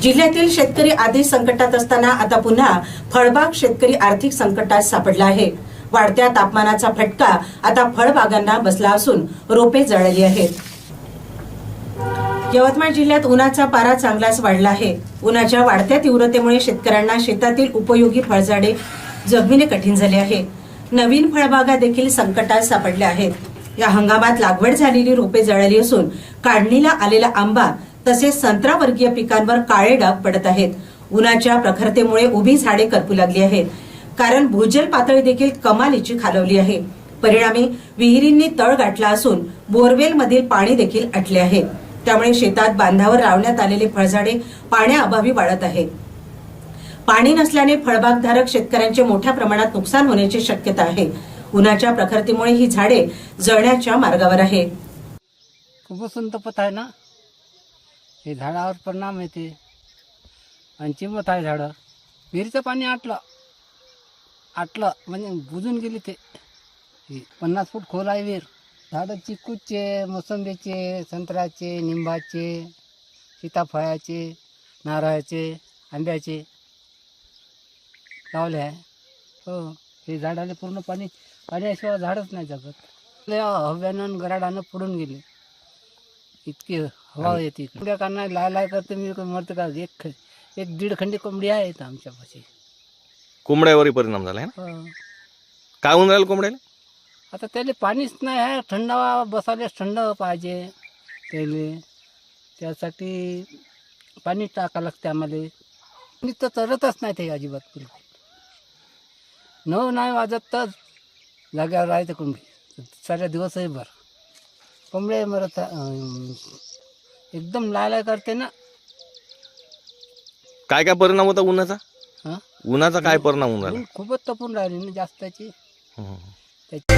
जिल्ह्यातील शेतकरी आधीच संकटात असताना आता पुन्हा फळबाग शेतकरी आर्थिक संकटात सापडला आहे। वाढत्या तापमानाचा फटका आता फळबागांना बसला असून रोपे जळाली आहेत। यवतमाळ जिल्ह्यात उन्हाचा पारा चांगलाच वाढला आहे। उन्हाच्या वाढत्या तीव्रतेमुळे शेतकऱ्यांना शेतातील उपयोगी फळझाडे जगविणे कठीण झाले आहे। नवीन फळबागा देखील संकटात सापडल्या आहेत। या हंगामात लागवड झालेली रोपे जळाली असून काढणीला आलेला आंबा तसेच संत्रा वर्गीय पिकांवर काळे डाग पडत आहेत। उन्हाच्या प्रखरतेमुळे उभी झाडे करपू लागली आहेत, कारण भूजल पातळी देखील कमालीची खालवली आहे। परिणामी विहिरींनी तळ गाठला असून बोरवेल मधील पाणी देखील आटले आहे। त्यामुळे शेतात बांधावर लावण्यात आलेले फळझाडे पाण्याअभावी वाळत आहेत। पाणी नसल्याने फळबागधारक शेतकऱ्यांचे मोठ्या प्रमाणात नुकसान होण्याची शक्यता आहे। उन्हाच्या प्रखरतेमुळे ही झाडे जळण्याच्या मार्गावर आहे। खूपच संतपत आहे ना, हे झाडावर परिणाम येते आणि चिमत आहे झाडं। विहिरीचं पाणी आटलं म्हणजे बुजून गेली ते। 50 फूट खोल आहे विहीर। झाडं चिकूचे, मोसंबीचे, संत्र्याचे, निंबाचे, सीताफळाचे, नारळाचे, आंब्याचे लावले आहे। हो, हे झाडाला पूर्ण पाण्याशिवाय झाडच नाही जगत। हव्यानं गराडानं पडून गेले, इतकी हवा येते। कोंबड्या काढणं लाय करते, मी मरते का। एक दीड खंडी कोंबडी आहेत आमच्यापाशी। कोंबड्यावरही परिणाम झाला आहे ना? काय होऊन राहिलं कोंबड्याला? आता त्याला पाणीच नाही आहे, थंडावा बसायला थंड पाहिजे त्यासाठी पाणी टाकावं लागते आम्हाला। मी तर चरतच नाही ते अजिबात बिलकुल। नऊ नाही वाजत तर जाग्यावर राहते कोंबडी साऱ्या दिवसही भर। कोंबड्या मरत एकदम लाय करते ना। काय काय परिणाम होता उन्हाचा? हां, उन्हाचा काय परिणाम होऊन राहिला? खूपच तपून राहिली ना जास्ताची। हं. त्याची